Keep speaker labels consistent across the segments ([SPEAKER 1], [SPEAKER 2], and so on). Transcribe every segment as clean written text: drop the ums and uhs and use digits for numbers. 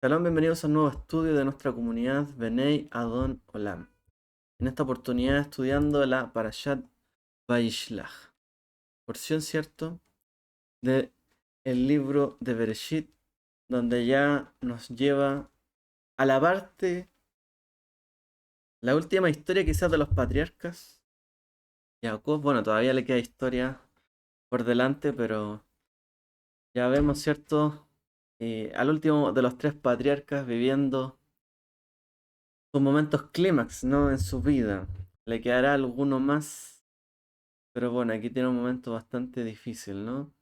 [SPEAKER 1] Shalom, bienvenidos a un nuevo estudio de nuestra comunidad Benei Adon Olam. En esta oportunidad estudiando la Parashat Vayishlach, porción, ¿cierto?, de el libro de Bereshit, donde ya nos lleva a la parte, la última historia quizás de los patriarcas. Jacob, bueno, todavía le queda historia por delante, pero ya vemos, ¿cierto?, al último de los tres patriarcas viviendo sus momentos clímax, ¿no?, en su vida. Le quedará alguno más, pero bueno, aquí tiene un momento bastante difícil, ¿no?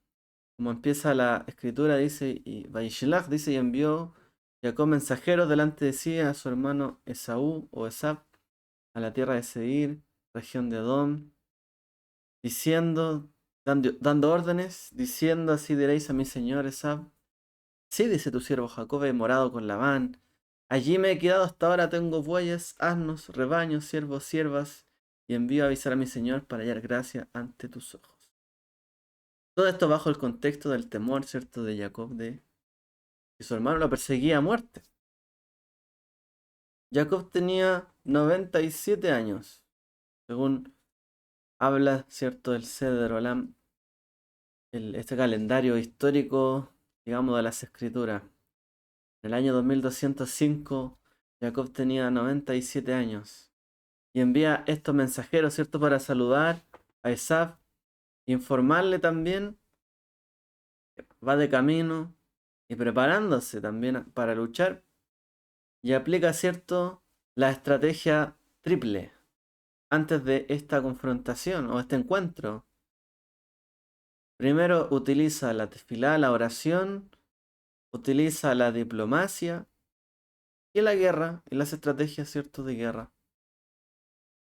[SPEAKER 1] Como empieza la escritura, dice, y Vayishlach dice, y envió Jacob mensajeros delante de sí a su hermano Esaú o Esab, a la tierra de Seir, región de Edom, diciendo, dando órdenes, diciendo, así diréis a mi señor Esab, sí, dice tu siervo Jacob, he morado con Labán, allí me he quedado hasta ahora, tengo bueyes, asnos, rebaños, siervos, siervas, y envío a avisar a mi señor para hallar gracia ante tus ojos. Todo esto bajo el contexto del temor, ¿cierto?, de Jacob de que su hermano lo perseguía a muerte. Jacob tenía 97 años, según habla, ¿cierto?, del Seder Olam, este calendario histórico, digamos, de las escrituras. En el año 2205, Jacob tenía 97 años y envía estos mensajeros, ¿cierto?, para saludar a Esaf, informarle también, va de camino y preparándose también para luchar. Y aplica, ¿cierto?, la estrategia triple antes de esta confrontación o este encuentro. Primero utiliza la tefilá, la oración, utiliza la diplomacia y la guerra y las estrategias, ¿cierto?, de guerra.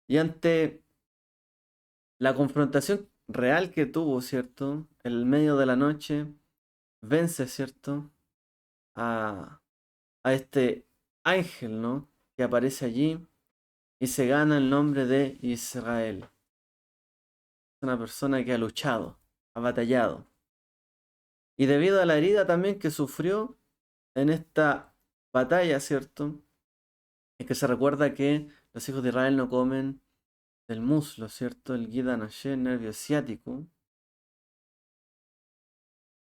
[SPEAKER 1] Y ante la confrontación real que tuvo, ¿cierto?, en el medio de la noche, vence, ¿cierto?, a, a este ángel, ¿no?, que aparece allí y se gana el nombre de Israel. Una persona que ha luchado, ha batallado. Y debido a la herida también que sufrió en esta batalla, ¿cierto? Es que se recuerda que los hijos de Israel no comen del muslo, ¿cierto? El Gida Nashe, nervio ciático.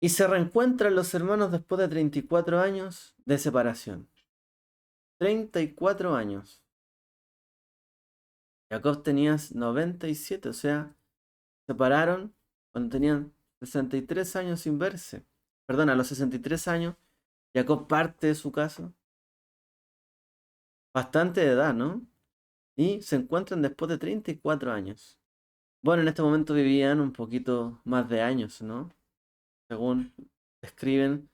[SPEAKER 1] Y se reencuentran los hermanos después de 34 años de separación. 34 años. Jacob tenía 97, o sea, se separaron cuando tenían 63 años sin verse. Perdón, a los 63 años, Jacob parte de su casa. Bastante de edad, ¿no? Y se encuentran después de 34 años. Bueno, en este momento vivían un poquito más de años, ¿no? Según escriben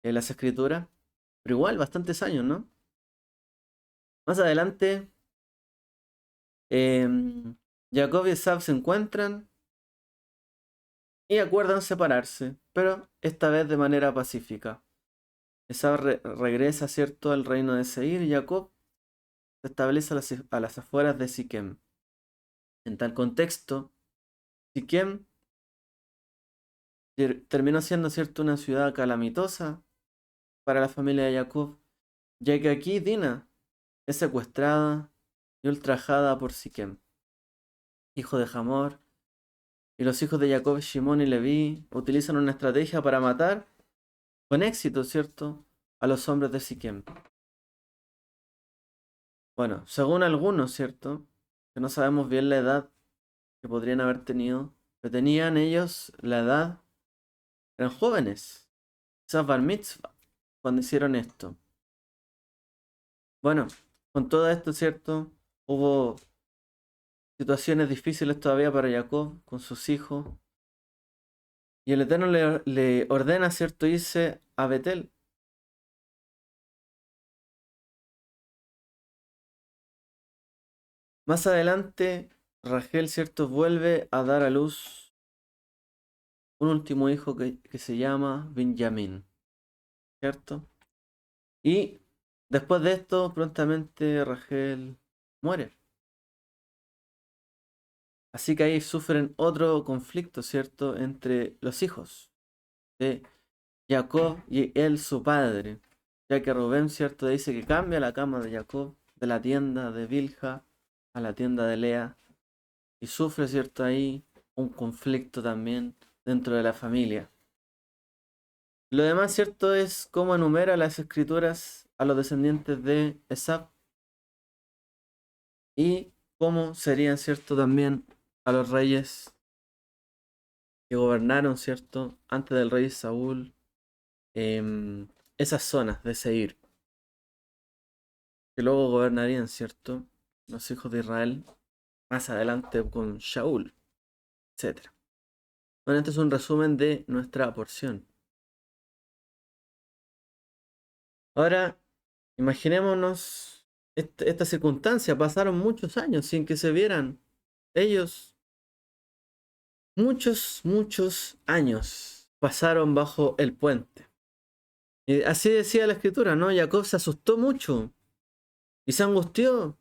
[SPEAKER 1] en las escrituras. Pero igual, bastantes años, ¿no? Más adelante, Jacob y Esab se encuentran y acuerdan separarse, pero esta vez de manera pacífica. Esab regresa, ¿cierto?, al reino de Seir y Jacob se establece a las afueras de Siquem. En tal contexto, Siquem terminó siendo, ¿cierto?, una ciudad calamitosa para la familia de Jacob, ya que aquí Dina es secuestrada y ultrajada por Siquem, hijo de Hamor, y los hijos de Jacob, Shimón y Leví, utilizan una estrategia para matar con éxito, ¿cierto?, a los hombres de Siquem. Bueno, según algunos, ¿cierto?, que no sabemos bien la edad que podrían haber tenido, pero tenían ellos la edad, eran jóvenes, quizás bar mitzvah, cuando hicieron esto. Bueno, con todo esto, ¿cierto?, hubo situaciones difíciles todavía para Jacob con sus hijos. Y el Eterno le ordena, ¿cierto?, irse a Betel. Más adelante, Rachel, ¿cierto?, vuelve a dar a luz un último hijo que se llama Benjamín, ¿cierto? Y después de esto, prontamente Rachel muere. Así que ahí sufren otro conflicto, ¿cierto?, entre los hijos de Jacob y él, su padre. ya que Rubén, ¿cierto? Dice que cambia la cama de Jacob de la tienda de Bilha a la tienda de Lea y sufre, ¿cierto? Ahí un conflicto también dentro de la familia. Lo demás, ¿cierto? Es cómo enumera las escrituras a los descendientes de Esab y cómo serían, ¿cierto? También a los reyes que gobernaron, ¿cierto? Antes del rey Saúl, esas zonas de Seir, que luego gobernarían, ¿cierto? Los hijos de Israel más adelante con Shaul, etc. Bueno, este es un resumen de nuestra porción. Ahora, imaginémonos esta circunstancia. Pasaron muchos años sin que se vieran ellos. Muchos años pasaron bajo el puente. Y así decía la escritura, ¿no? Jacob se asustó mucho y se angustió.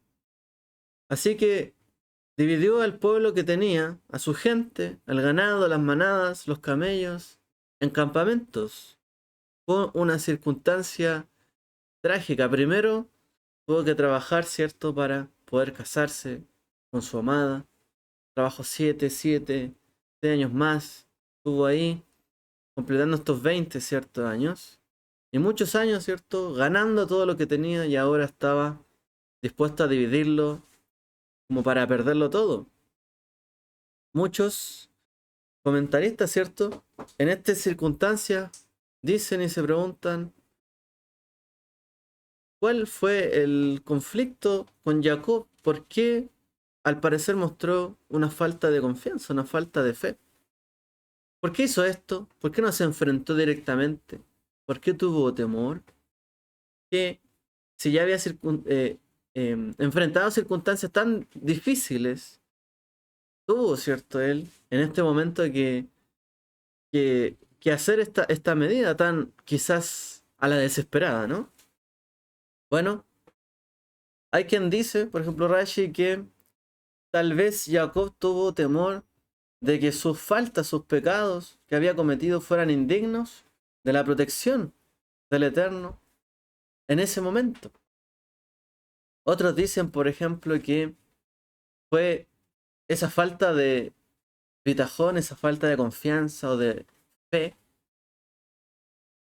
[SPEAKER 1] Así que dividió al pueblo que tenía, a su gente, al ganado, las manadas, los camellos, en campamentos. Fue una circunstancia trágica. Primero, tuvo que trabajar, ¿cierto?, para poder casarse con su amada. Trabajó 7 años más. Estuvo ahí, completando estos 20, ¿cierto?, años. Y muchos años, ¿cierto?, ganando todo lo que tenía y ahora estaba dispuesto a dividirlo como para perderlo todo. Muchos comentaristas, ¿cierto?, en estas circunstancias dicen y se preguntan cuál fue el conflicto con Jacob, por qué al parecer mostró una falta de confianza, una falta de fe. ¿Por qué hizo esto? ¿Por qué no se enfrentó directamente? ¿Por qué tuvo temor? Que si ya había enfrentado circunstancias tan difíciles, tuvo, ¿cierto? Él en este momento que hacer esta medida tan quizás a la desesperada, ¿no? Bueno, hay quien dice, por ejemplo Rashi, que tal vez Jacob tuvo temor de que sus faltas, sus pecados que había cometido fueran indignos de la protección del Eterno en ese momento. Otros dicen, por ejemplo, que fue esa falta de bitajón, esa falta de confianza o de fe,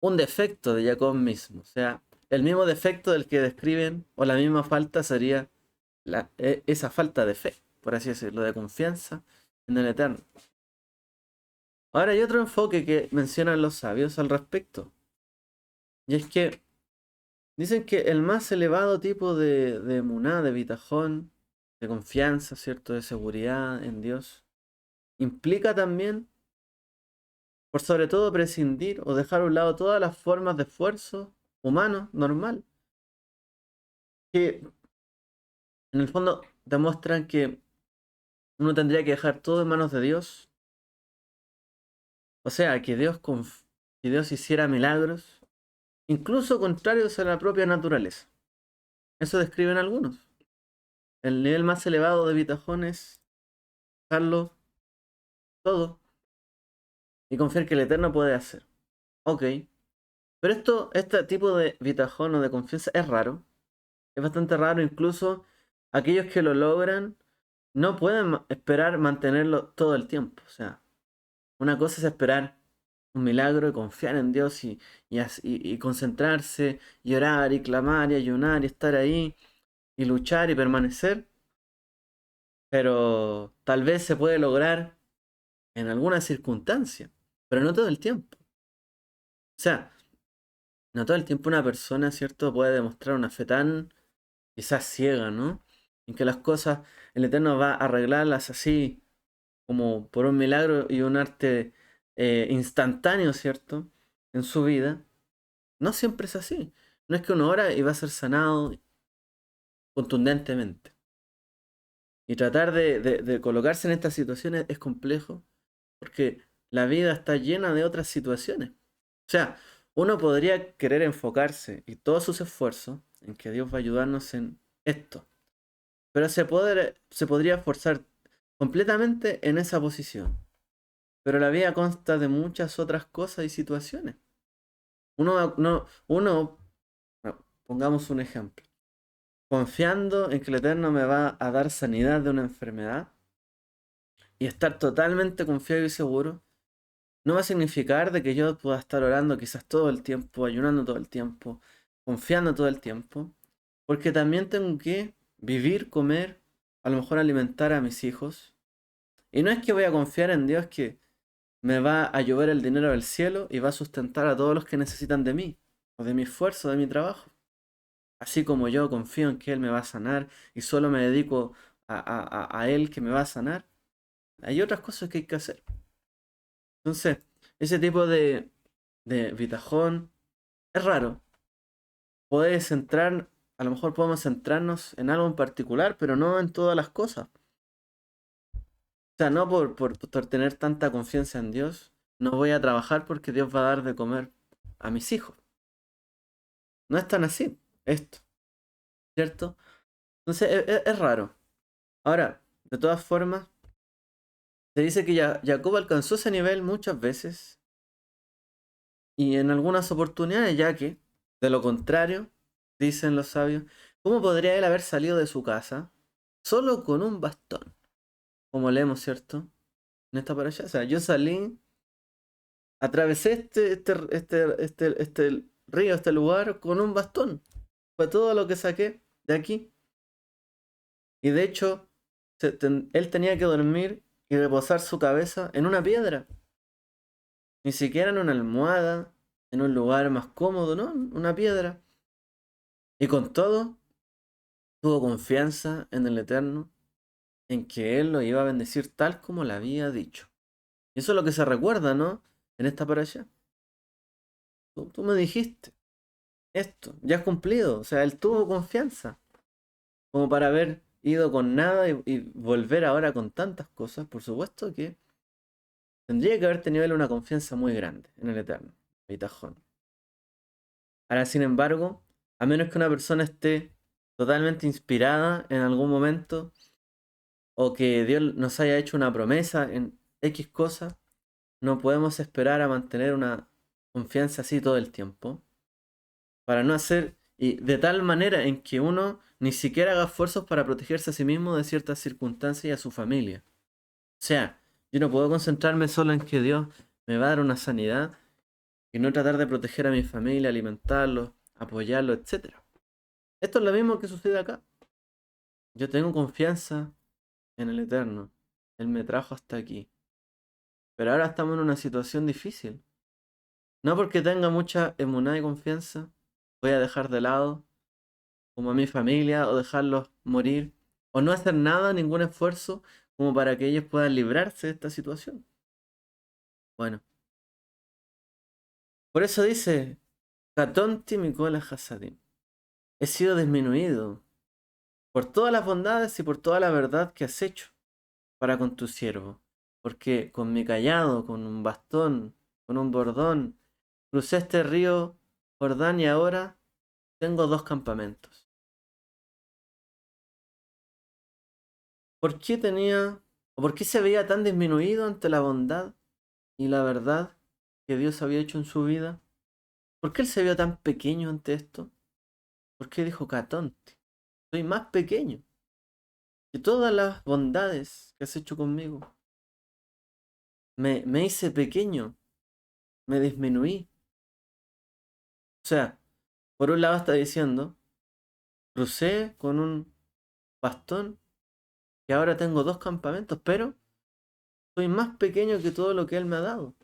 [SPEAKER 1] un defecto de Jacob mismo. O sea, el mismo defecto del que describen, o la misma falta sería esa falta de fe, por así decirlo, de confianza en el Eterno. Ahora hay otro enfoque que mencionan los sabios al respecto. Y es que dicen que el más elevado tipo de emuná, de bitajón, de confianza, ¿cierto? De seguridad en Dios, implica también, por sobre todo, prescindir o dejar a un lado todas las formas de esfuerzo humano normal, que en el fondo demuestran que uno tendría que dejar todo en manos de Dios. O sea, que Dios hiciera milagros, incluso contrarios a la propia naturaleza. Eso describen algunos. El nivel más elevado de bitajón es dejarlo todo y confiar que el Eterno puede hacer. Ok. Pero este tipo de bitajón o de confianza es raro. Es bastante raro. Incluso aquellos que lo logran no pueden esperar mantenerlo todo el tiempo. O sea, una cosa es esperar un milagro y confiar en Dios y concentrarse y orar y clamar y ayunar y estar ahí y luchar y permanecer. Pero tal vez se puede lograr en alguna circunstancia, pero no todo el tiempo. O sea, no todo el tiempo una persona, ¿cierto?, puede demostrar una fe tan quizás ciega, ¿no? En que las cosas, el Eterno va a arreglarlas así, como por un milagro y un arte instantáneo, ¿cierto?, en su vida. No siempre es así. No es que uno ora y va a ser sanado contundentemente. Y tratar de colocarse en estas situaciones es complejo, porque la vida está llena de otras situaciones. O sea, uno podría querer enfocarse y todos sus esfuerzos en que Dios va a ayudarnos en esto, pero se podría esforzar completamente en esa posición. Pero la vida consta de muchas otras cosas y situaciones. Uno pongamos un ejemplo, confiando en que el Eterno me va a dar sanidad de una enfermedad y estar totalmente confiado y seguro, no va a significar de que yo pueda estar orando quizás todo el tiempo, ayunando todo el tiempo, confiando todo el tiempo, porque también tengo que vivir, comer, a lo mejor alimentar a mis hijos. Y no es que voy a confiar en Dios que me va a llover el dinero del cielo y va a sustentar a todos los que necesitan de mí, o de mi esfuerzo, de mi trabajo. Así como yo confío en que Él me va a sanar y solo me dedico a Él que me va a sanar, hay otras cosas que hay que hacer. Entonces, ese tipo de bitajón es raro. Puedes centrar, a lo mejor podemos centrarnos en algo en particular, pero no en todas las cosas. O sea, no por tener tanta confianza en Dios, no voy a trabajar porque Dios va a dar de comer a mis hijos. No es tan así, esto, ¿cierto? Entonces es raro. Ahora, de todas formas, se dice que Jacob alcanzó ese nivel muchas veces y en algunas oportunidades, ya que, de lo contrario, dicen los sabios, ¿cómo podría él haber salido de su casa solo con un bastón? Como leemos, ¿cierto? En esta parasha. O sea, yo salí, atravesé este río, este lugar con un bastón. Fue todo lo que saqué de aquí. Y de hecho, él tenía que dormir y reposar su cabeza en una piedra. Ni siquiera en una almohada, en un lugar más cómodo, ¿no? Una piedra. Y con todo, tuvo confianza en el Eterno, en que Él lo iba a bendecir tal como le había dicho. Y eso es lo que se recuerda, ¿no? En esta parasha. Tú me dijiste esto, ya has cumplido. O sea, Él tuvo confianza. Como para haber ido con nada y volver ahora con tantas cosas, por supuesto que tendría que haber tenido él una confianza muy grande en el Eterno, Bitajón. Ahora, sin embargo, a menos que una persona esté totalmente inspirada en algún momento, o que Dios nos haya hecho una promesa en X cosa, no podemos esperar a mantener una confianza así todo el tiempo, para no hacer, y de tal manera en que uno ni siquiera haga esfuerzos para protegerse a sí mismo de ciertas circunstancias y a su familia. O sea, yo no puedo concentrarme solo en que Dios me va a dar una sanidad y no tratar de proteger a mi familia, alimentarlos, apoyarlos, etcétera. Esto es lo mismo que sucede acá. Yo tengo confianza en el Eterno. Él me trajo hasta aquí. Pero ahora estamos en una situación difícil. No porque tenga mucha emuná y confianza, voy a dejar de lado como a mi familia o dejarlos morir o no hacer nada, ningún esfuerzo como para que ellos puedan librarse de esta situación. Bueno, por eso dice, Katonti Mikola Hasadim. He sido disminuido por todas las bondades y por toda la verdad que has hecho para con tu siervo. Porque con mi callado, con un bastón, con un bordón, crucé este río Jordán y ahora tengo 2 campamentos. ¿Por qué tenía, o por qué se veía tan disminuido ante la bondad y la verdad que Dios había hecho en su vida? ¿Por qué él se vio tan pequeño ante esto? ¿Por qué dijo Catonte? Soy más pequeño que todas las bondades que has hecho conmigo. Me hice pequeño, me disminuí. O sea, por un lado está diciendo, crucé con un bastón y ahora tengo 2 campamentos, pero soy más pequeño que todo lo que él me ha dado.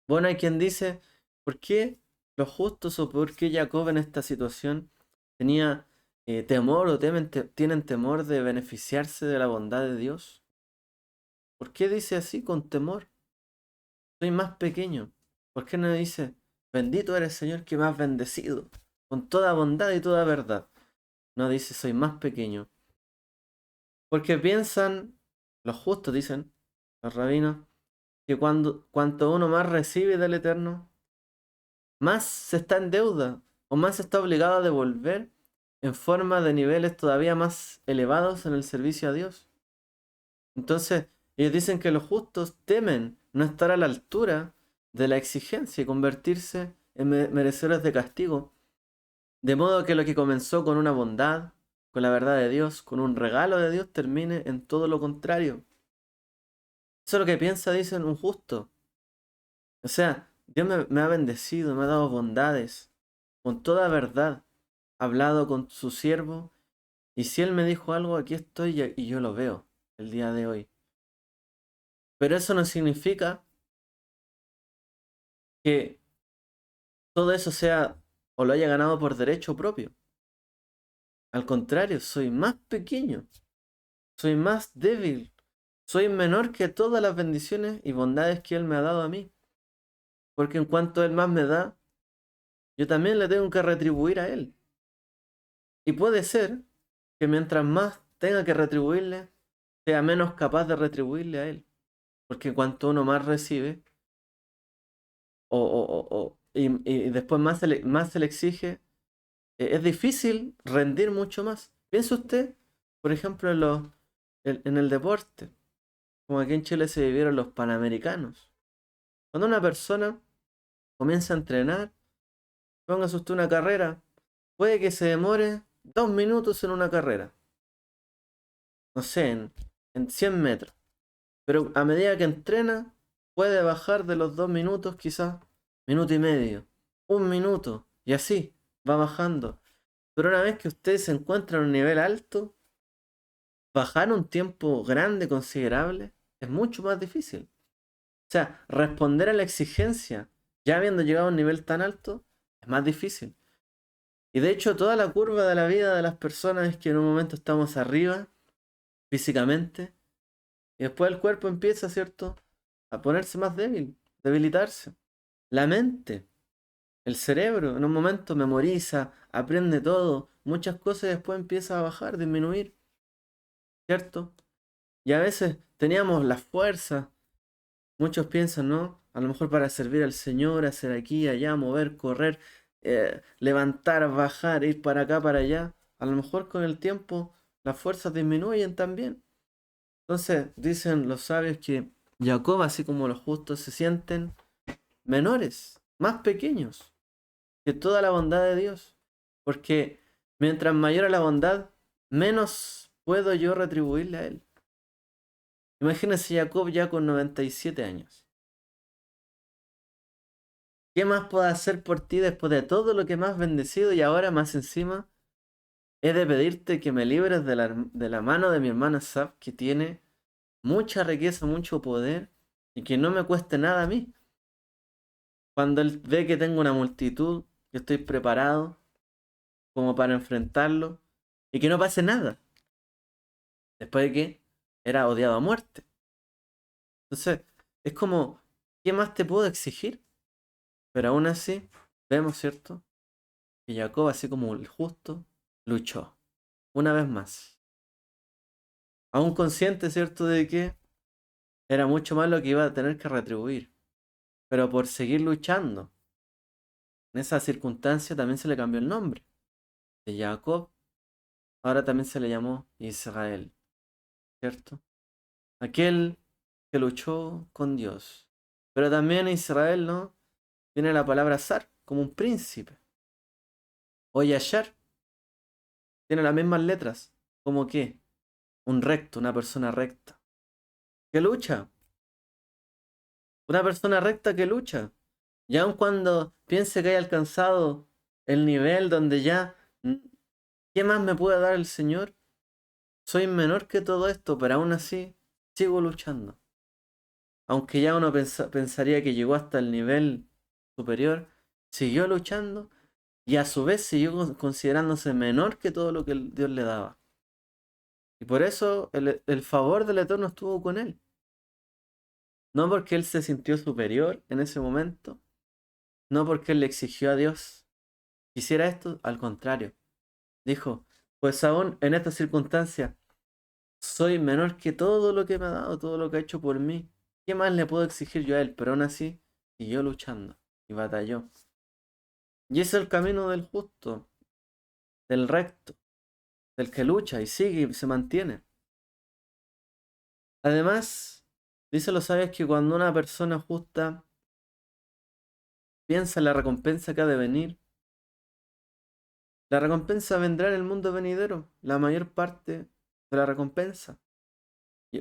[SPEAKER 1] Bueno, hay quien dice, ¿por qué los justos o por qué Jacob en esta situación tenía temor o tienen temor de beneficiarse de la bondad de Dios? ¿Por qué dice así con temor? Soy más pequeño. ¿Por qué no dice, bendito eres Señor que me has bendecido con toda bondad y toda verdad? No dice, soy más pequeño. Porque piensan, los justos dicen, los rabinos, que cuanto uno más recibe del Eterno, más se está en deuda o más se está obligado a devolver en forma de niveles todavía más elevados en el servicio a Dios. Entonces, ellos dicen que los justos temen no estar a la altura de la exigencia y convertirse en merecedores de castigo De modo que lo que comenzó con una bondad, con la verdad de Dios, con un regalo de Dios, termine en todo lo contrario. Eso es lo que piensa, dicen, un justo. O sea, Dios me ha bendecido, me ha dado bondades, con toda verdad. Ha hablado con su siervo, y si Él me dijo algo, aquí estoy y yo lo veo el día de hoy. Pero eso no significa que todo eso sea o lo haya ganado por derecho propio. Al contrario, soy más pequeño, soy más débil, soy menor que todas las bendiciones y bondades que Él me ha dado a mí. Porque en cuanto Él más me da, yo también le tengo que retribuir a Él. Y puede ser que mientras más tenga que retribuirle, sea menos capaz de retribuirle a Él. Porque cuanto uno más recibe, y después más se le exige, es difícil rendir mucho más. Piensa usted, por ejemplo, en el deporte, como aquí en Chile se vivieron los Panamericanos. Cuando una persona comienza a entrenar, póngase usted una carrera, puede que se demore 2 minutos en una carrera, no sé, en 100 metros. Pero a medida que entrena, puede bajar de los 2 minutos quizás minuto y medio, 1 minuto, y así va bajando. Pero una vez que usted se encuentra en un nivel alto, bajar un tiempo grande, considerable, es mucho más difícil. O sea, responder a la exigencia, ya habiendo llegado a un nivel tan alto, es más difícil. Y de hecho, toda la curva de la vida de las personas es que en un momento estamos arriba, físicamente, y después el cuerpo empieza, ¿cierto?, a ponerse más débil, debilitarse. La mente, el cerebro, en un momento memoriza, aprende todo, muchas cosas y después empieza a bajar, disminuir, ¿cierto? Y a veces teníamos la fuerza, muchos piensan, ¿no? A lo mejor para servir al Señor, hacer aquí, allá, mover, correr, levantar, bajar, ir para acá, para allá. A lo mejor con el tiempo las fuerzas disminuyen también. Entonces dicen los sabios que Jacob, así como los justos, se sienten menores, más pequeños que toda la bondad de Dios. Porque mientras mayor es la bondad, menos puedo yo retribuirle a Él. Imagínense Jacob ya con 97 años. ¿Qué más puedo hacer por ti después de todo lo que me has bendecido y ahora más encima he de pedirte que me libres de la mano de mi hermano Saf, que tiene mucha riqueza, mucho poder y que no me cueste nada a mí? Cuando él ve que tengo una multitud, que estoy preparado como para enfrentarlo y que no pase nada, después de que era odiado a muerte. Entonces, es como, ¿qué más te puedo exigir? Pero aún así, vemos, ¿cierto?, que Jacob, así como el justo, luchó una vez más. Aún consciente, ¿cierto?, de que era mucho más lo que iba a tener que retribuir. Pero por seguir luchando, en esa circunstancia también se le cambió el nombre. De Jacob, ahora también se le llamó Israel, ¿cierto? Aquel que luchó con Dios. Pero también Israel, ¿no? Viene la palabra zar, como un príncipe. O Yashar, tiene las mismas letras. ¿Como qué? Un recto, una persona recta. ¿Que lucha? Una persona recta que lucha. Y aun cuando piense que haya alcanzado el nivel donde ya, ¿qué más me puede dar el Señor? Soy menor que todo esto, pero aún así sigo luchando. Aunque ya uno pensaría que llegó hasta el nivel superior, siguió luchando y a su vez siguió considerándose menor que todo lo que Dios le daba. Y por eso el favor del Eterno estuvo con él. No porque él se sintió superior en ese momento, no porque él le exigió a Dios que hiciera esto, al contrario. Dijo, pues aún en esta circunstancia soy menor que todo lo que me ha dado, todo lo que ha hecho por mí. ¿Qué más le puedo exigir yo a él? Pero aún así siguió luchando y batalló. Y ese es el camino del justo, del recto, del que lucha y sigue y se mantiene. Además, dicen los sabios que cuando una persona justa piensa en la recompensa que ha de venir, La recompensa vendrá en el mundo venidero, la mayor parte de la recompensa.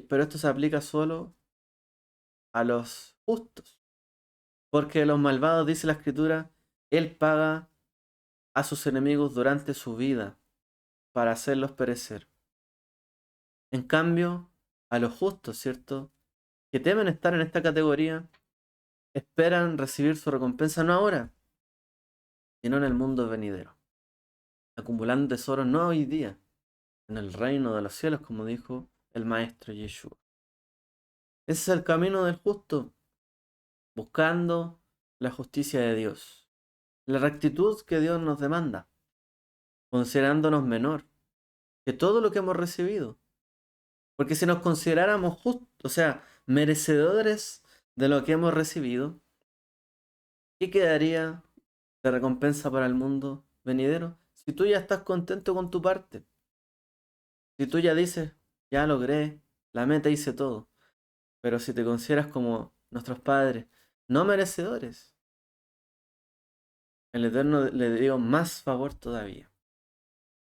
[SPEAKER 1] Pero esto se aplica solo a los justos. Porque los malvados, dice la escritura, Él paga a sus enemigos durante su vida para hacerlos perecer. En cambio, a los justos, ¿cierto? Que temen estar en esta categoría, esperan recibir su recompensa no ahora, sino en el mundo venidero, acumulando tesoros no hoy día, en el reino de los cielos, como dijo el maestro Yeshua. Ese es el camino del justo, buscando la justicia de Dios, la rectitud que Dios nos demanda, considerándonos menor que todo lo que hemos recibido. Porque si nos consideráramos justos, o sea, merecedores de lo que hemos recibido, ¿qué quedaría de recompensa para el mundo venidero? Si tú ya estás contento con tu parte, si tú ya dices, ya logré, la meta hice todo, pero si te consideras como nuestros padres, no merecedores, el Eterno le dio más favor todavía,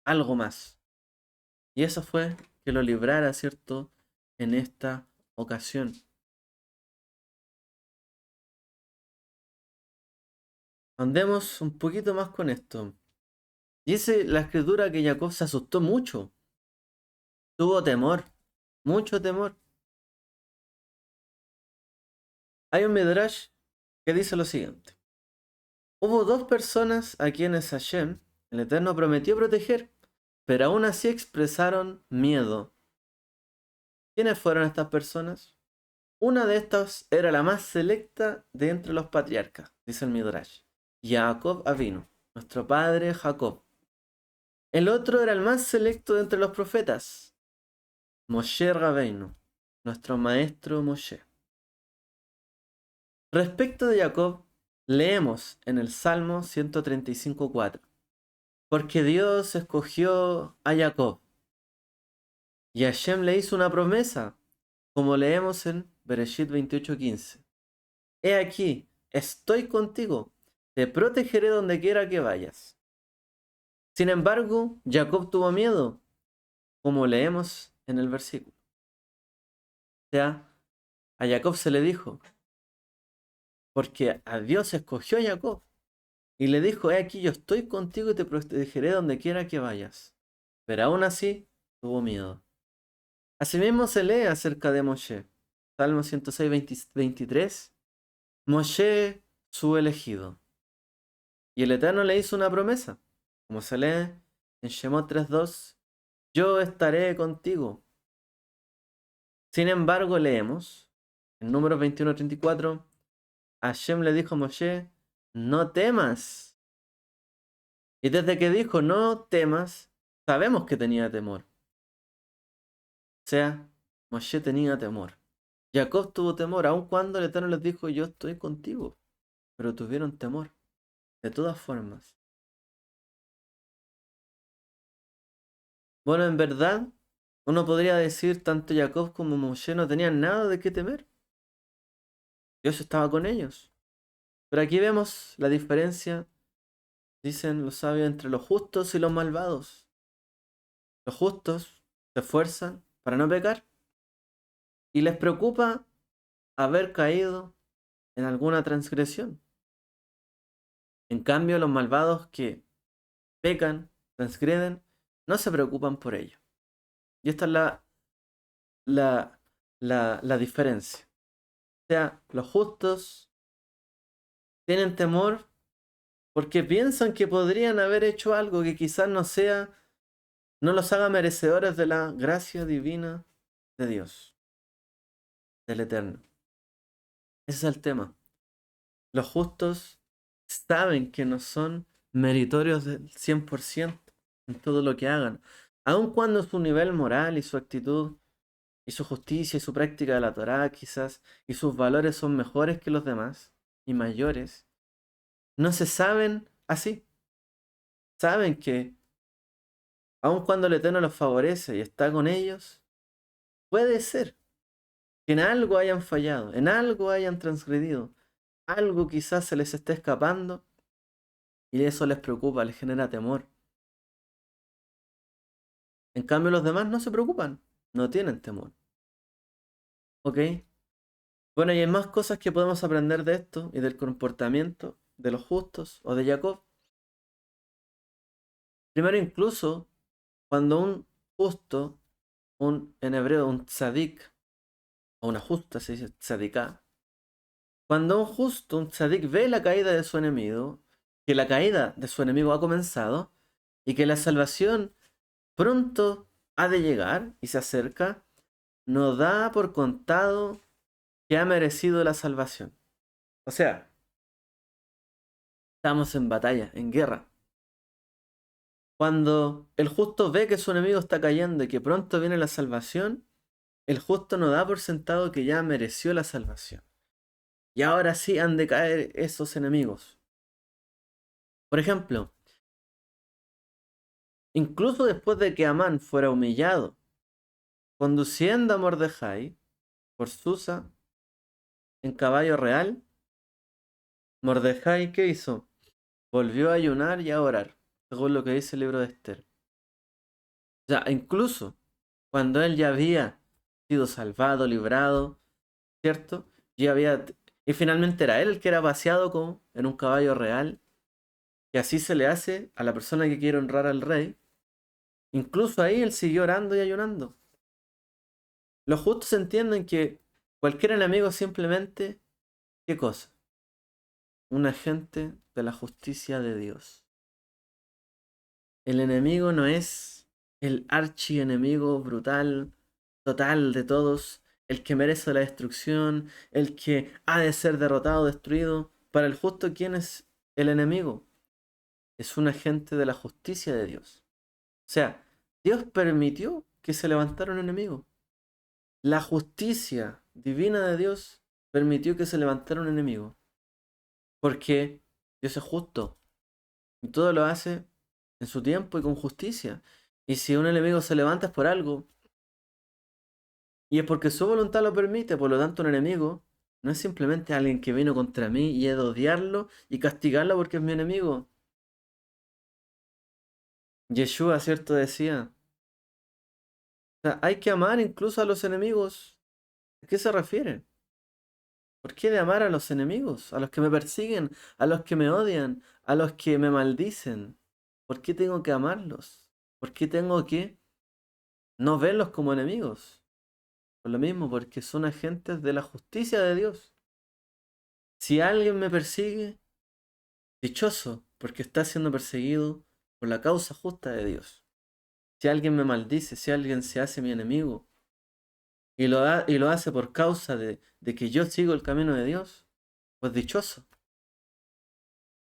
[SPEAKER 1] algo más. Y eso fue que lo librara, ¿cierto?, en esta ocasión. Andemos un poquito más con esto. Dice la escritura que Jacob se asustó mucho, tuvo temor, mucho temor. Hay un Midrash que dice lo siguiente. Hubo dos personas a quienes Hashem, el Eterno, prometió proteger, pero aún así expresaron miedo. ¿Quiénes fueron estas personas? Una de estas era la más selecta de entre los patriarcas, dice el Midrash, Jacob Avinu, nuestro padre Jacob. El otro era el más selecto de entre los profetas, Moshe Rabbeinu, nuestro maestro Moshe. Respecto de Jacob, leemos en el Salmo 135:4, porque Dios escogió a Jacob y Hashem le hizo una promesa, como leemos en Bereshit 28:15. He aquí, estoy contigo, te protegeré donde quiera que vayas. Sin embargo, Jacob tuvo miedo, como leemos en el versículo. O sea, a Jacob se le dijo, porque a Dios escogió a Jacob y le dijo, he aquí, yo estoy contigo y te protegeré donde quiera que vayas. Pero aún así, tuvo miedo. Asimismo se lee acerca de Moshe. Salmo 106, 23. Moshe, su elegido. Y el Eterno le hizo una promesa. Como se lee en Shemot 3:2. Yo estaré contigo. Sin embargo, leemos en Números 21:34. Hashem le dijo a Moshe, no temas. Y desde que dijo no temas, sabemos que tenía temor. O sea, Moshe tenía temor. Jacob tuvo temor, aun cuando el Eterno les dijo, yo estoy contigo. Pero tuvieron temor. De todas formas. Bueno, en verdad, uno podría decir, tanto Jacob como Moshe no tenían nada de qué temer. Dios estaba con ellos. Pero aquí vemos la diferencia, dicen los sabios, entre los justos y los malvados. Los justos se esfuerzan para no pecar y les preocupa haber caído en alguna transgresión. En cambio, los malvados que pecan, transgreden, no se preocupan por ello. Y esta es la diferencia. O sea, los justos tienen temor porque piensan que podrían haber hecho algo que quizás no los haga merecedores de la gracia divina de Dios, del Eterno. Ese es el tema. Los justos saben que no son meritorios del 100% en todo lo que hagan, aun cuando su nivel moral y su actitud y su justicia y su práctica de la Torá quizás y sus valores son mejores que los demás y mayores, no se saben así. Saben que aun cuando el Eterno los favorece y está con ellos, puede ser que en algo hayan fallado, en algo hayan transgredido, algo quizás se les esté escapando y eso les preocupa, les genera temor. En cambio, los demás no se preocupan, no tienen temor. ¿Ok? Bueno, y hay más cosas que podemos aprender de esto y del comportamiento de los justos o de Jacob. Primero, incluso cuando un justo, en hebreo, un tzadik, o una justa se dice tzadiká, cuando un justo, un tzadik, ve la caída de su enemigo, que la caída de su enemigo ha comenzado y que la salvación pronto ha de llegar y se acerca, no da por contado que ha merecido la salvación. O sea, estamos en batalla, en guerra. Cuando el justo ve que su enemigo está cayendo y que pronto viene la salvación, el justo no da por sentado que ya mereció la salvación. Y ahora sí han de caer esos enemigos. Por ejemplo, incluso después de que Amán fuera humillado, conduciendo a Mordejai por Susa en caballo real, Mordejai, ¿qué hizo? Volvió a ayunar y a orar, según lo que dice el libro de Esther. O sea, incluso cuando él ya había sido salvado, librado, ¿cierto? Ya había, y finalmente era él el que era paseado como en un caballo real, y así se le hace a la persona que quiere honrar al rey. Incluso ahí él siguió orando y ayunando. Los justos entienden que cualquier enemigo simplemente, ¿qué cosa? Un agente de la justicia de Dios. El enemigo no es el archienemigo brutal, total de todos, el que merece la destrucción, el que ha de ser derrotado, destruido. Para el justo, ¿quién es el enemigo? Es un agente de la justicia de Dios. O sea, Dios permitió que se levantara un enemigo. La justicia divina de Dios permitió que se levantara un enemigo. Porque Dios es justo y todo lo hace en su tiempo y con justicia. Y si un enemigo se levanta es por algo, y es porque su voluntad lo permite. Por lo tanto, un enemigo no es simplemente alguien que vino contra mí y he de odiarlo y castigarlo porque es mi enemigo. Yeshua, ¿cierto? Decía, o sea, hay que amar incluso a los enemigos. ¿A qué se refiere? ¿Por qué de amar a los enemigos? A los que me persiguen, a los que me odian, a los que me maldicen. ¿Por qué tengo que amarlos? ¿Por qué tengo que no verlos como enemigos? Por lo mismo, porque son agentes de la justicia de Dios. Si alguien me persigue, dichoso, porque está siendo perseguido por la causa justa de Dios. Si alguien me maldice, si alguien se hace mi enemigo y lo hace por causa de que yo sigo el camino de Dios, pues dichoso.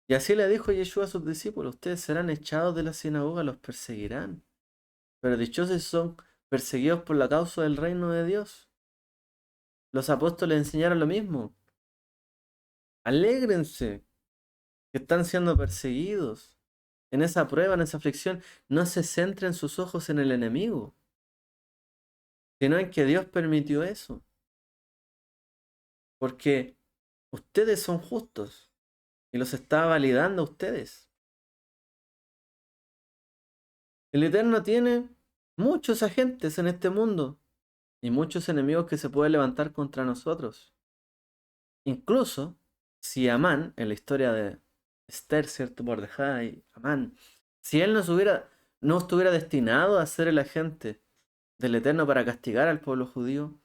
[SPEAKER 1] Y así le dijo Yeshua a sus discípulos: ustedes serán echados de la sinagoga, los perseguirán. Pero dichosos si son perseguidos por la causa del reino de Dios. Los apóstoles enseñaron lo mismo. Alégrense que están siendo perseguidos. En esa prueba, en esa aflicción, no se centren sus ojos en el enemigo, sino en que Dios permitió eso. Porque ustedes son justos y los está validando a ustedes. El Eterno tiene muchos agentes en este mundo y muchos enemigos que se pueden levantar contra nosotros. Incluso si Amán, en la historia de Esther, ¿cierto? Mordejai, Amán, si él no estuviera destinado a ser el agente del Eterno para castigar al pueblo judío,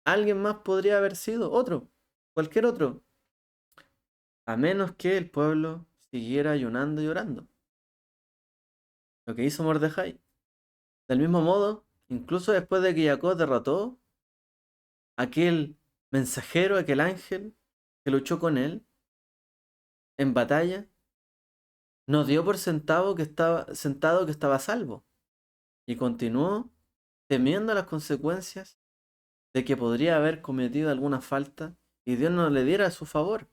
[SPEAKER 1] alguien más podría haber sido otro, cualquier otro, a menos que el pueblo siguiera ayunando y orando. Lo que hizo Mordejai. Del mismo modo, incluso después de que Jacob derrotó a aquel mensajero, aquel ángel que luchó con él en batalla, no dio por sentado que estaba a salvo y continuó temiendo las consecuencias de que podría haber cometido alguna falta y Dios no le diera a su favor.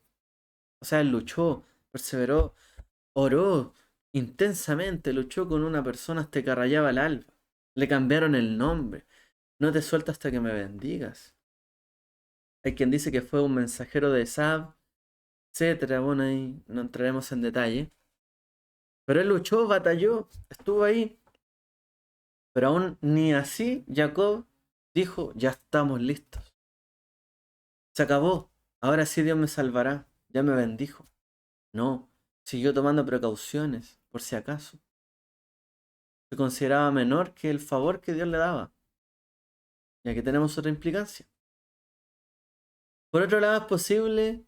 [SPEAKER 1] O sea, él luchó, perseveró, oró intensamente, luchó con una persona hasta que rayaba el alba. Le cambiaron el nombre. No te suelto hasta que me bendigas. Hay quien dice que fue un mensajero de Esab, etcétera. Bueno, ahí no entraremos en detalle. Pero él luchó, batalló, estuvo ahí. Pero aún ni así Jacob dijo, ya estamos listos. Se acabó. Ahora sí Dios me salvará. Ya me bendijo. No. Siguió tomando precauciones, por si acaso. Se consideraba menor que el favor que Dios le daba. Y aquí tenemos otra implicancia. Por otro lado, es posible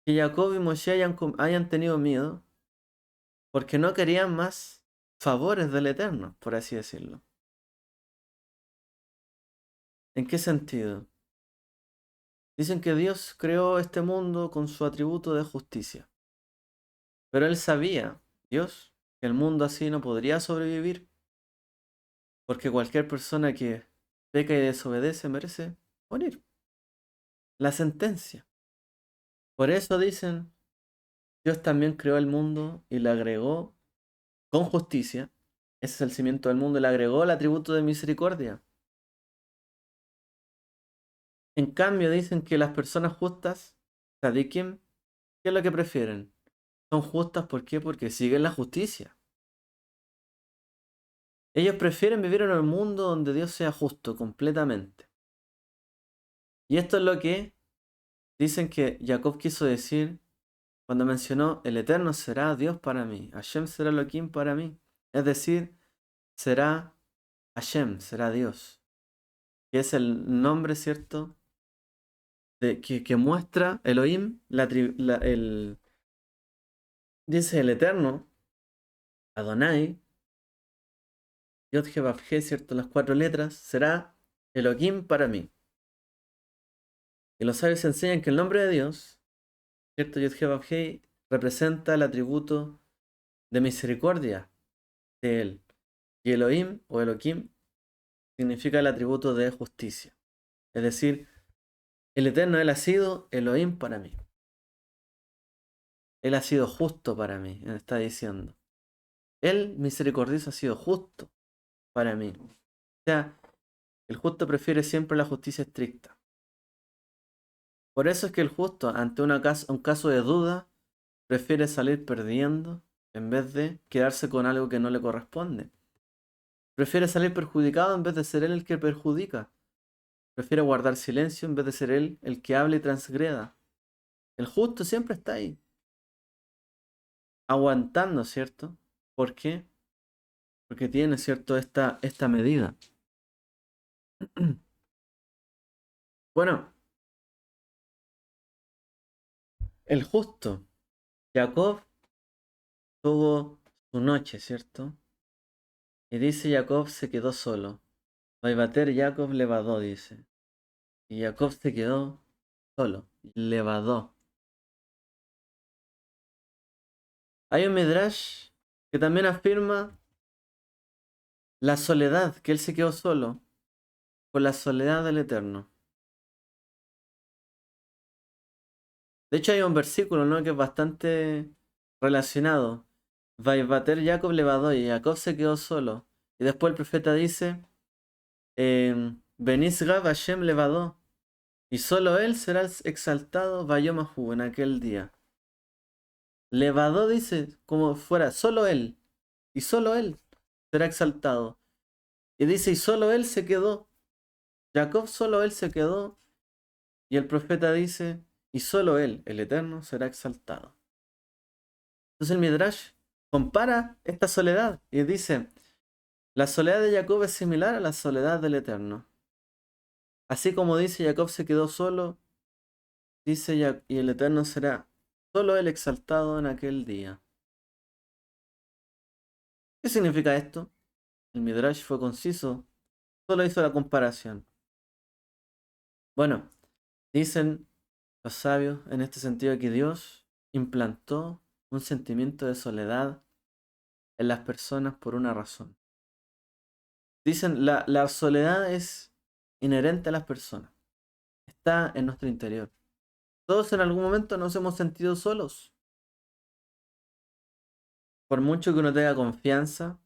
[SPEAKER 1] que Jacob y Moshe hayan tenido miedo porque no querían más favores del Eterno, por así decirlo. ¿En qué sentido? Dicen que Dios creó este mundo con su atributo de justicia. Pero él sabía, Dios, que el mundo así no podría sobrevivir porque cualquier persona que peca y desobedece merece morir. La sentencia. Por eso dicen, Dios también creó el mundo y le agregó con justicia. Ese es el cimiento del mundo, y le agregó el atributo de misericordia. En cambio, dicen que las personas justas, tzadikim, ¿qué es lo que prefieren? Son justas, ¿por qué? Porque siguen la justicia. Ellos prefieren vivir en un mundo donde Dios sea justo completamente. Y esto es lo que dicen que Jacob quiso decir cuando mencionó, el Eterno será Dios para mí, Hashem será Elohim para mí. Es decir, será Hashem, será Dios. Que es el nombre, ¿cierto? Que muestra Elohim, dice el Eterno, Adonai, Yod He Vav He, ¿cierto? Las 4 letras, será Elohim para mí. Y los sabios enseñan que el nombre de Dios, ¿cierto? Yod He Vav He, representa el atributo de misericordia de Él. Y Elohim o Elohim significa el atributo de justicia. Es decir, el Eterno, Él ha sido Elohim para mí. Él ha sido justo para mí, me está diciendo. Él, misericordioso, ha sido justo para mí. O sea, el justo prefiere siempre la justicia estricta. Por eso es que el justo, ante un caso de duda, prefiere salir perdiendo en vez de quedarse con algo que no le corresponde. Prefiere salir perjudicado en vez de ser él el que perjudica. Prefiere guardar silencio en vez de ser él el que habla y transgreda. El justo siempre está ahí, aguantando, ¿cierto? ¿Por qué? Porque tiene, ¿cierto? Esta medida. Bueno, el justo, Jacob, tuvo su noche, ¿cierto? Y dice Jacob se quedó solo. Vaivater Jacob levadó, dice. Y Jacob se quedó solo, levadó. Hay un Midrash que también afirma la soledad, que él se quedó solo, por la soledad del Eterno. De hecho hay un versículo, ¿no?, que es bastante relacionado. Vaivater Jacob levadó y Jacob se quedó solo. Y después el profeta dice, Benis Gab Hashem levadó. Y solo él será exaltado Bayomahu en aquel día. Levadó dice como fuera solo él. Y solo él será exaltado. Y dice, y solo él se quedó. Jacob solo él se quedó. Y el profeta dice, y solo él, el Eterno, será exaltado. Entonces el Midrash compara esta soledad y dice, la soledad de Jacob es similar a la soledad del Eterno. Así como dice, Jacob se quedó solo, dice, y el Eterno será solo él exaltado en aquel día. ¿Qué significa esto? El Midrash fue conciso, solo hizo la comparación. Bueno, dicen los sabios en este sentido que Dios implantó un sentimiento de soledad en las personas por una razón. Dicen, la soledad es inherente a las personas, está en nuestro interior. Todos en algún momento nos hemos sentido solos. Por mucho que uno tenga confianza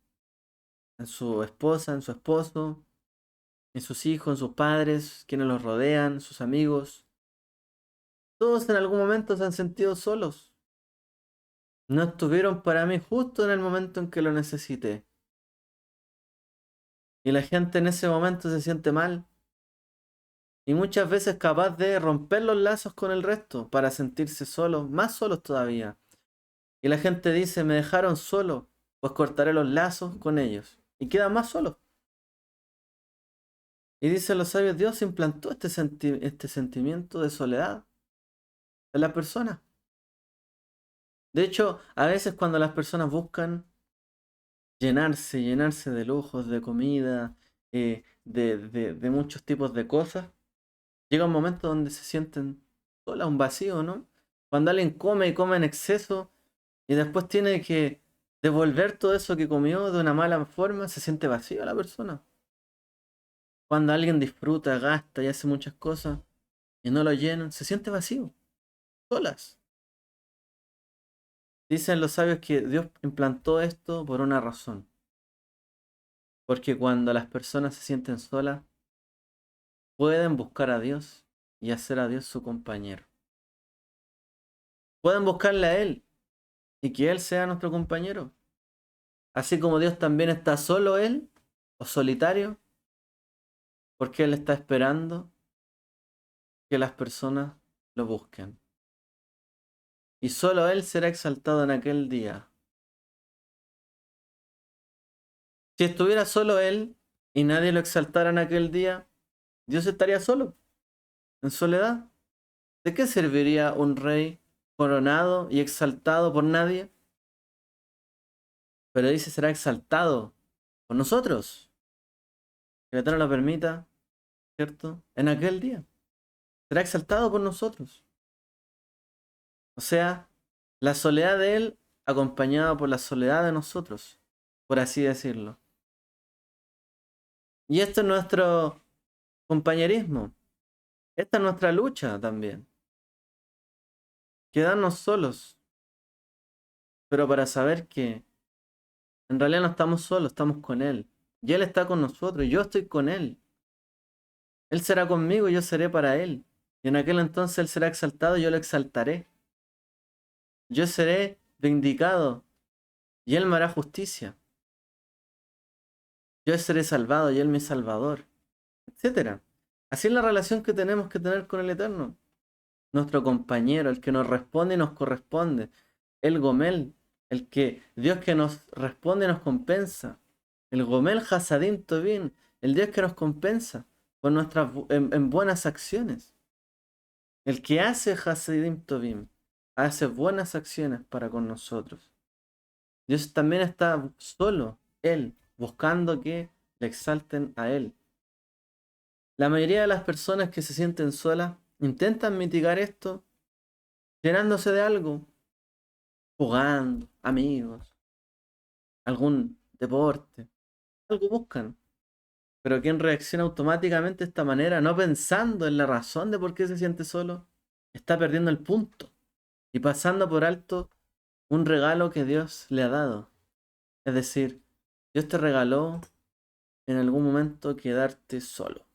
[SPEAKER 1] en su esposa, en su esposo, en sus hijos, en sus padres, quienes los rodean, sus amigos, todos en algún momento se han sentido solos. No estuvieron para mí justo en el momento en que lo necesité. Y la gente en ese momento se siente mal. Y muchas veces capaz de romper los lazos con el resto para sentirse solos, más solos todavía. Y la gente dice, me dejaron solo, pues cortaré los lazos con ellos. Y quedan más solos. Y dicen los sabios, Dios implantó este sentimiento de soledad en las personas. De hecho, a veces cuando las personas buscan llenarse de lujos, de comida, de muchos tipos de cosas, llega un momento donde se sienten solas, un vacío, ¿no? Cuando alguien come y come en exceso y después tiene que devolver todo eso que comió de una mala forma, se siente vacío la persona. Cuando alguien disfruta, gasta y hace muchas cosas y no lo llenan, se siente vacío, solas. Dicen los sabios que Dios implantó esto por una razón. Porque cuando las personas se sienten solas, pueden buscar a Dios y hacer a Dios su compañero. Pueden buscarle a Él y que Él sea nuestro compañero. Así como Dios también está solo Él o solitario, porque Él está esperando que las personas lo busquen. Y solo Él será exaltado en aquel día. Si estuviera solo Él y nadie lo exaltara en aquel día, Dios estaría solo, en soledad. ¿De qué serviría un rey coronado y exaltado por nadie? Pero dice será exaltado por nosotros. Que el Eterno lo permita, ¿cierto? En aquel día. Será exaltado por nosotros. O sea, la soledad de Él acompañada por la soledad de nosotros, por así decirlo. Y esto es nuestro compañerismo. Esta es nuestra lucha también. Quedarnos solos, pero para saber que en realidad no estamos solos, estamos con Él. Y Él está con nosotros, y yo estoy con Él. Él será conmigo y yo seré para Él. Y en aquel entonces Él será exaltado y yo lo exaltaré. Yo seré vindicado y Él me hará justicia. Yo seré salvado y Él mi salvador, etcétera. Así es la relación que tenemos que tener con el Eterno. Nuestro compañero, el que nos responde y nos corresponde. El Gomel, el que Dios que nos responde y nos compensa. El Gomel Hasadim Tobin, el Dios que nos compensa por en buenas acciones. El que hace Hasidim Tobim, hace buenas acciones para con nosotros. Dios también está solo, Él, buscando que le exalten a Él. La mayoría de las personas que se sienten solas intentan mitigar esto llenándose de algo, jugando, amigos, algún deporte, algo buscan. Pero quien reacciona automáticamente de esta manera, no pensando en la razón de por qué se siente solo, está perdiendo el punto y pasando por alto un regalo que Dios le ha dado. Es decir, Dios te regaló en algún momento quedarte solo.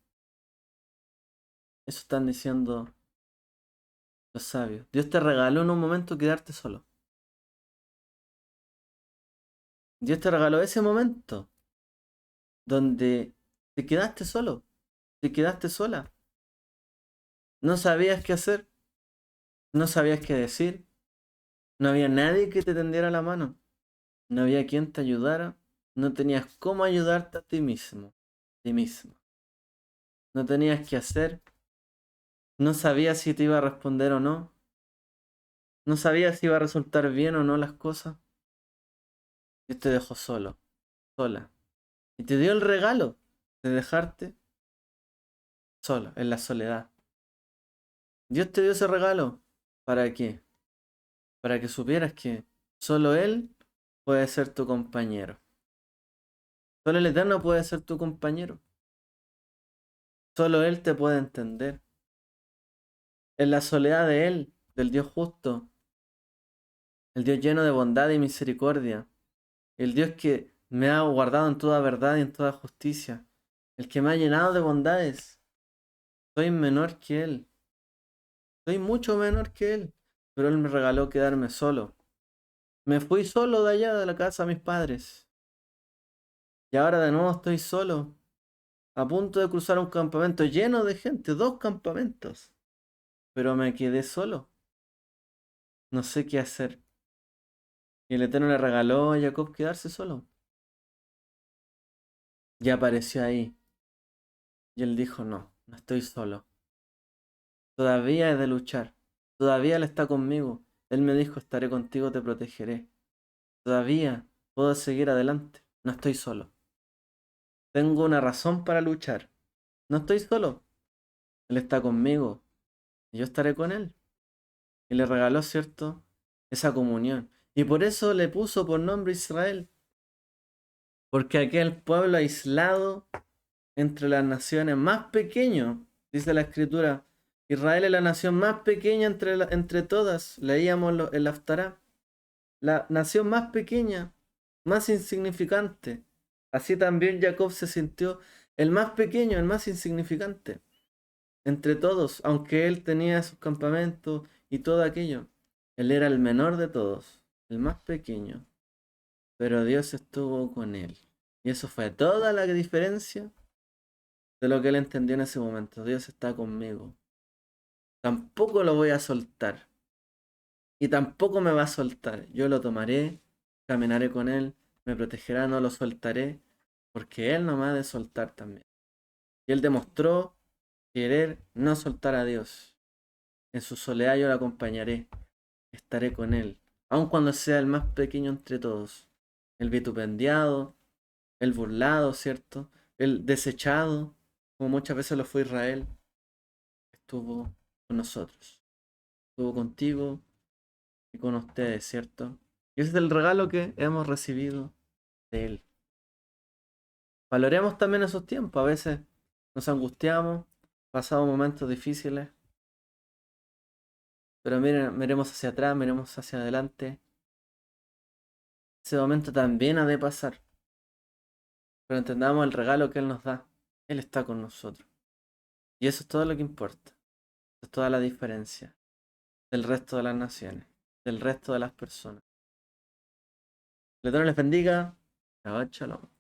[SPEAKER 1] Eso están diciendo los sabios. Dios te regaló en un momento quedarte solo. Dios te regaló ese momento donde te quedaste solo, te quedaste sola. No sabías qué hacer, no sabías qué decir, no había nadie que te tendiera la mano, no había quien te ayudara, no tenías cómo ayudarte a ti mismo, ti mismo. No tenías qué hacer, no sabías si te iba a responder o no, no sabías si iba a resultar bien o no las cosas. Dios te dejó solo, sola, y te dio el regalo de dejarte solo, en la soledad. Dios te dio ese regalo. ¿Para qué? Para que supieras que solo Él puede ser tu compañero. Solo el Eterno puede ser tu compañero. Solo Él te puede entender. En la soledad de Él, del Dios justo, el Dios lleno de bondad y misericordia, el Dios que me ha guardado en toda verdad y en toda justicia, el que me ha llenado de bondades. Soy menor que Él. Soy mucho menor que Él. Pero Él me regaló quedarme solo. Me fui solo de allá de la casa de mis padres. Y ahora de nuevo estoy solo. a punto de cruzar un campamento lleno de gente, 2 campamentos, pero me quedé solo, no sé qué hacer. Y el Eterno le regaló a Jacob quedarse solo. Y apareció ahí. Y él dijo, no, no estoy solo. Todavía he de luchar. Todavía Él está conmigo. Él me dijo, estaré contigo, te protegeré. Todavía puedo seguir adelante. No estoy solo. Tengo una razón para luchar. No estoy solo. Él está conmigo. Y yo estaré con Él. Y le regaló, ¿cierto? Esa comunión. Y por eso le puso por nombre Israel. Porque aquel pueblo aislado entre las naciones más pequeño, dice la escritura. Israel es la nación más pequeña entre todas. Leíamos el Haftará. La nación más pequeña, más insignificante. Así también Jacob se sintió el más pequeño, el más insignificante. Entre todos, aunque él tenía sus campamentos y todo aquello. Él era el menor de todos, el más pequeño. Pero Dios estuvo con él. Y eso fue toda la diferencia de lo que él entendió en ese momento. Dios está conmigo. Tampoco lo voy a soltar. Y tampoco me va a soltar. Yo lo tomaré, caminaré con él, me protegerá, no lo soltaré, porque él no me ha de soltar también. Y él demostró querer no soltar a Dios. En su soledad yo lo acompañaré, estaré con él, aun cuando sea el más pequeño entre todos. El vitupendiado, el burlado, ¿cierto? El desechado, como muchas veces lo fue Israel, estuvo con nosotros, estuvo contigo y con ustedes, ¿cierto? Y ese es el regalo que hemos recibido de Él. Valoremos también esos tiempos, a veces nos angustiamos, pasamos momentos difíciles, pero miren, miremos hacia atrás, miremos hacia adelante. Ese momento también ha de pasar, pero entendamos el regalo que Él nos da. Él está con nosotros. Y eso es todo lo que importa. Eso es toda la diferencia del resto de las naciones, del resto de las personas. El Eterno les bendiga. Shabbat shalom.